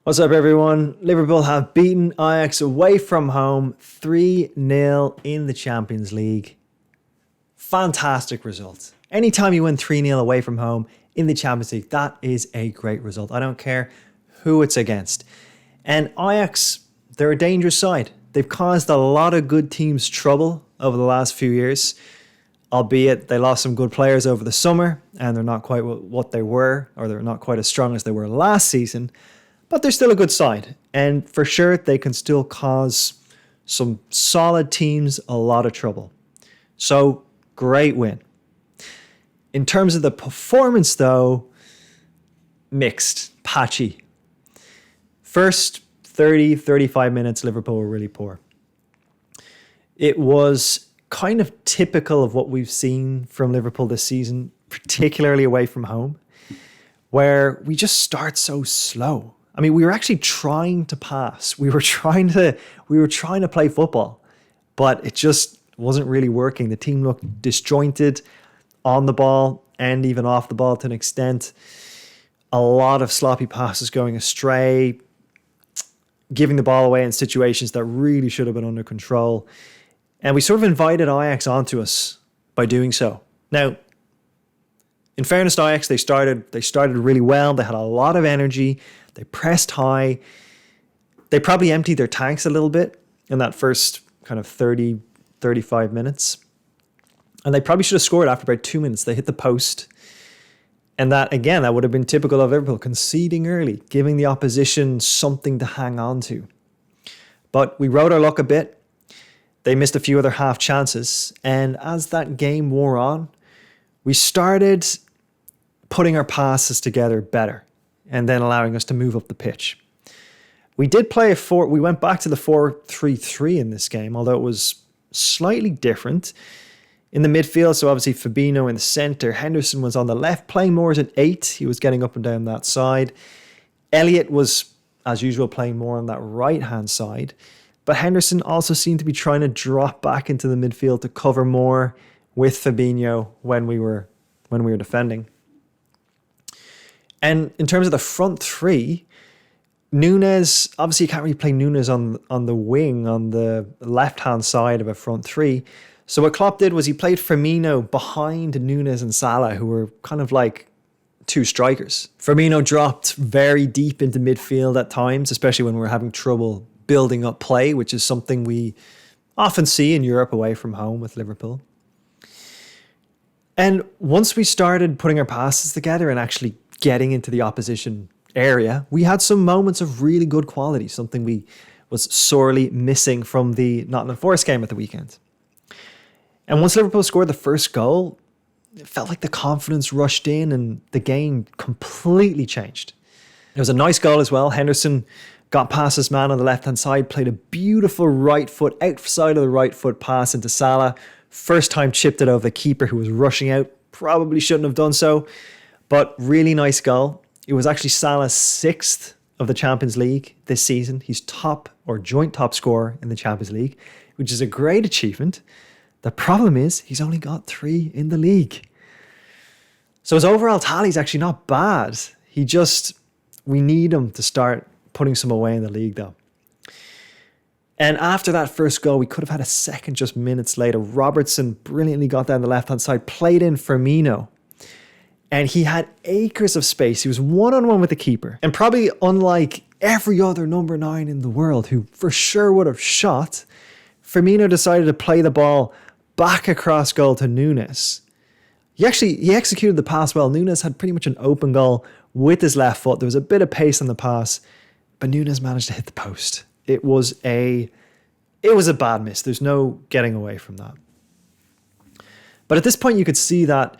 What's up, everyone? Liverpool have beaten Ajax away from home 3-0 in the Champions League. Fantastic result. Anytime you win 3-0 away from home in the Champions League, that is a great result. I don't care who it's against. And Ajax, they're a dangerous side. They've caused a lot of good teams trouble over the last few years, albeit they lost some good players over the summer and they're not quite what they were, or they're not quite as strong as they were last season. But they're still a good side. And for sure, they can still cause some solid teams a lot of trouble. So, great win. In terms of the performance, though, mixed, patchy. First 35 minutes, Liverpool were really poor. It was kind of typical of what we've seen from Liverpool this season, particularly away from home, where we just start so slow. I mean, we were actually trying to pass. We were trying to play football, but it just wasn't really working. The team looked disjointed on the ball and even off the ball to an extent. A lot of sloppy passes going astray, giving the ball away in situations that really should have been under control. And we sort of invited Ajax onto us by doing so. Now, in fairness to Ajax, they started really well. They had a lot of energy. They pressed high. They probably emptied their tanks a little bit in that first kind of 35 minutes. And they probably should have scored after about 2 minutes. They hit the post. And that would have been typical of Liverpool, conceding early, giving the opposition something to hang on to. But we rode our luck a bit. They missed a few other half chances. And as that game wore on, we started putting our passes together better and then allowing us to move up the pitch. We went back to the 4-3-3 in this game, although it was slightly different. In the midfield, so obviously Fabinho in the centre, Henderson was on the left, playing more as an 8. He was getting up and down that side. Elliott was, as usual, playing more on that right-hand side. But Henderson also seemed to be trying to drop back into the midfield to cover more with Fabinho when we were defending. And in terms of the front three, Nunes, obviously you can't really play Nunes on the wing, on the left-hand side of a front three. So what Klopp did was he played Firmino behind Nunes and Salah, who were kind of like two strikers. Firmino dropped very deep into midfield at times, especially when we were having trouble building up play, which is something we often see in Europe away from home with Liverpool. And once we started putting our passes together and actually getting into the opposition area, we had some moments of really good quality, something we was sorely missing from the Nottingham Forest game at the weekend. And once Liverpool scored the first goal, it felt like the confidence rushed in and the game completely changed. It was a nice goal as well. Henderson got past his man on the left-hand side, played a beautiful right foot, outside of the right foot pass into Salah. First time chipped it over the keeper who was rushing out. Probably shouldn't have done so, but really nice goal. It was actually Salah's 6th of the Champions League this season. He's top or joint top scorer in the Champions League, which is a great achievement. The problem is he's only got 3 in the league. So his overall tally is actually not bad. We need him to start putting some away in the league though. And after that first goal, we could have had a second just minutes later. Robertson brilliantly got down the left-hand side, played in Firmino. And he had acres of space. He was one-on-one with the keeper. And probably unlike every other number 9 in the world, who for sure would have shot, Firmino decided to play the ball back across goal to Nunes. He executed the pass well. Nunes had pretty much an open goal with his left foot. There was a bit of pace on the pass, but Nunes managed to hit the post. It was a bad miss. There's no getting away from that. But at this point, you could see that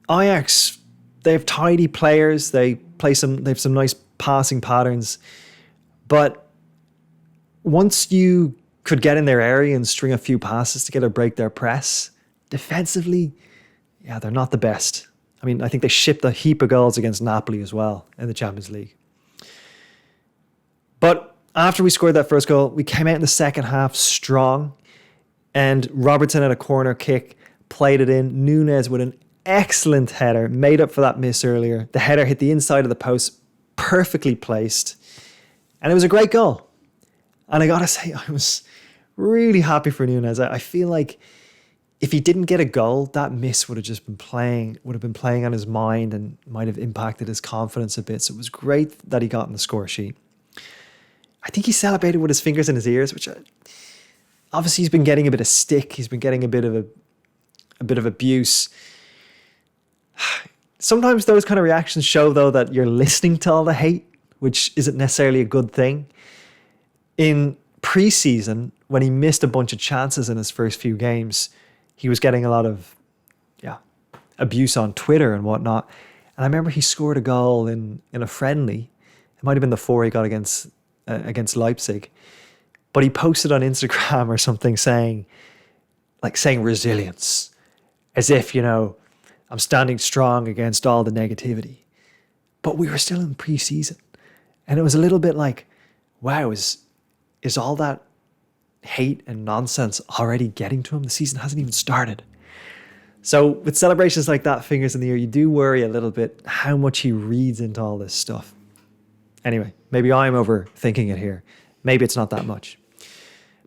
Ajax, they have tidy players. They have some nice passing patterns. But once you could get in their area and string a few passes together, break their press, defensively, yeah, they're not the best. I mean, I think they shipped a heap of goals against Napoli as well in the Champions League. But after we scored that first goal, we came out in the second half strong, and Robertson had a corner kick, played it in. Nunes with an excellent header, made up for that miss earlier. The header hit the inside of the post, perfectly placed. And it was a great goal. And I got to say, I was really happy for Nunes. I feel like if he didn't get a goal, that miss would have been playing on his mind and might have impacted his confidence a bit. So it was great that he got on the score sheet. I think he celebrated with his fingers in his ears, which obviously he's been getting a bit of stick. He's been getting a bit of abuse. Sometimes those kind of reactions show, though, that you're listening to all the hate, which isn't necessarily a good thing. In preseason, when he missed a bunch of chances in his first few games, he was getting a lot of abuse on Twitter and whatnot. And I remember he scored a goal in a friendly. It might have been the 4 he got against Leipzig. But he posted on Instagram or something saying resilience, as if, I'm standing strong against all the negativity. But we were still in preseason. And it was a little bit like, wow, is all that hate and nonsense already getting to him? The season hasn't even started. So with celebrations like that, fingers in the air, you do worry a little bit how much he reads into all this stuff. Anyway, maybe I'm overthinking it here. Maybe it's not that much.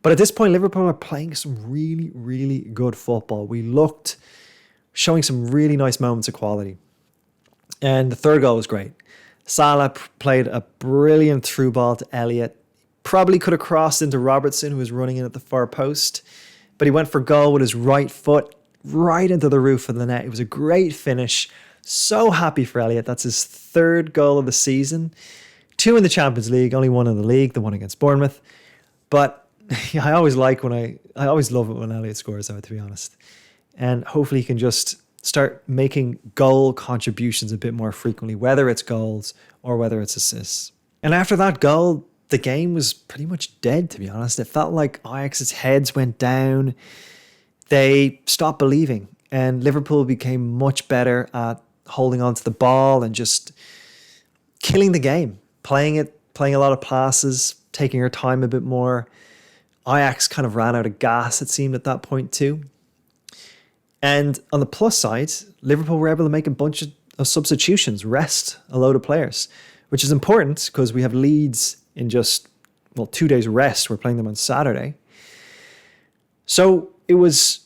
But at this point, Liverpool are playing some really, really good football. We looked showing some really nice moments of quality. And the third goal was great. Salah played a brilliant through ball to Elliott. Probably could have crossed into Robertson, who was running in at the far post. But he went for goal with his right foot right into the roof of the net. It was a great finish. So happy for Elliott. That's his third goal of the season. 2 in the Champions League, only 1 in the league, the one against Bournemouth. But I always love it when Elliott scores, though, to be honest. And hopefully he can just start making goal contributions a bit more frequently, whether it's goals or whether it's assists. And after that goal, the game was pretty much dead, to be honest. It felt like Ajax's heads went down. They stopped believing, and Liverpool became much better at holding on to the ball and just killing the game, playing a lot of passes, taking our time a bit more. Ajax kind of ran out of gas, it seemed, at that point too. And on the plus side, Liverpool were able to make a bunch of substitutions, rest a load of players, which is important because we have Leeds in just 2 days rest. We're playing them on Saturday. So it was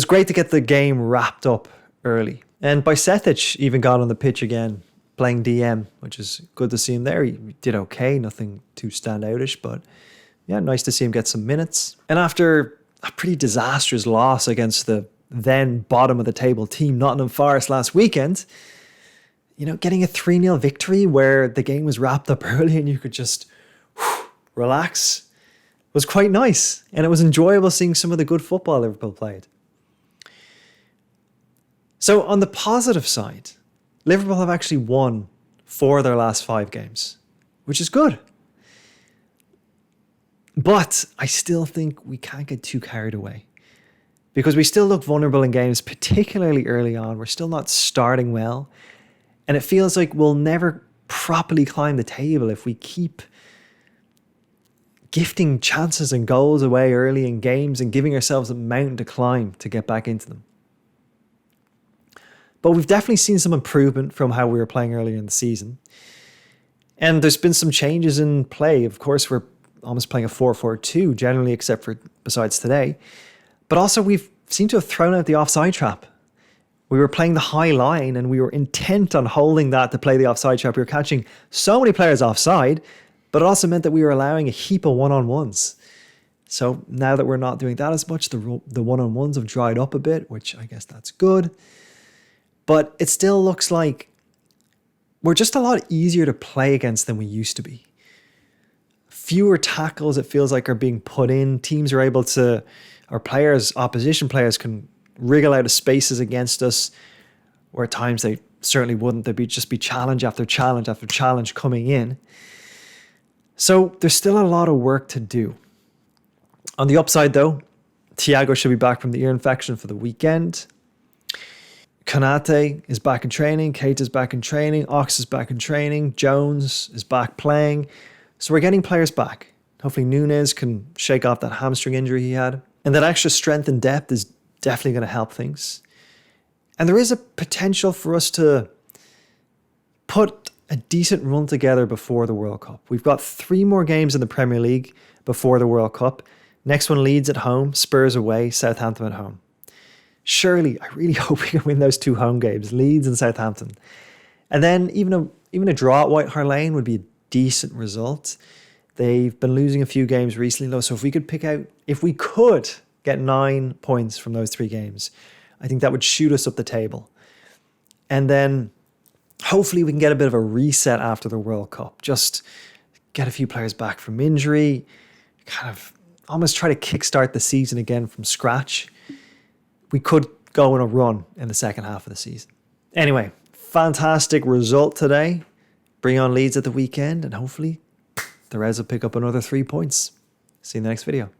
great to get the game wrapped up early. And Bajcetic even got on the pitch again, playing DM, which is good to see him there. He did okay, nothing too standoutish, but yeah, nice to see him get some minutes. And after a pretty disastrous loss against the then bottom of the table team, Nottingham Forest, last weekend, getting a 3-0 victory where the game was wrapped up early and you could just relax was quite nice. And it was enjoyable seeing some of the good football Liverpool played. So on the positive side, Liverpool have actually won 4 of their last 5 games, which is good. But I still think we can't get too carried away because we still look vulnerable in games, particularly early on. We're still not starting well. And it feels like we'll never properly climb the table if we keep gifting chances and goals away early in games and giving ourselves a mountain to climb to get back into them. But we've definitely seen some improvement from how we were playing earlier in the season. And there's been some changes in play. Of course, we're almost playing a 4-4-2 generally, except for besides today. But also we've seemed to have thrown out the offside trap. We were playing the high line and we were intent on holding that to play the offside trap. We were catching so many players offside, but it also meant that we were allowing a heap of one-on-ones. So now that we're not doing that as much, the one-on-ones have dried up a bit, which I guess that's good. But it still looks like we're just a lot easier to play against than we used to be. Fewer tackles, it feels like, are being put in. Teams are able to, opposition players can wriggle out of spaces against us, where at times they certainly wouldn't. There'd just be challenge after challenge after challenge coming in. So there's still a lot of work to do. On the upside, though, Thiago should be back from the ear infection for the weekend. Konate is back in training. Keita's back in training. Ox is back in training. Jones is back playing. So we're getting players back. Hopefully Nunes can shake off that hamstring injury he had. And that extra strength and depth is definitely going to help things. And there is a potential for us to put a decent run together before the World Cup. We've got 3 more games in the Premier League before the World Cup. Next one, Leeds at home, Spurs away, Southampton at home. Surely, I really hope we can win those 2 home games, Leeds and Southampton. And then even a draw at White Hart Lane would be a decent result. They've been losing a few games recently, though, so if we could get 9 points from those 3 games, I think that would shoot us up the table. And then hopefully we can get a bit of a reset after the World Cup. Just get a few players back from injury, kind of almost try to kickstart the season again from scratch. We could go on a run in the second half of the season. Anyway, fantastic result today. Bring on Leeds at the weekend, and hopefully the Reds will pick up another 3 points. See you in the next video.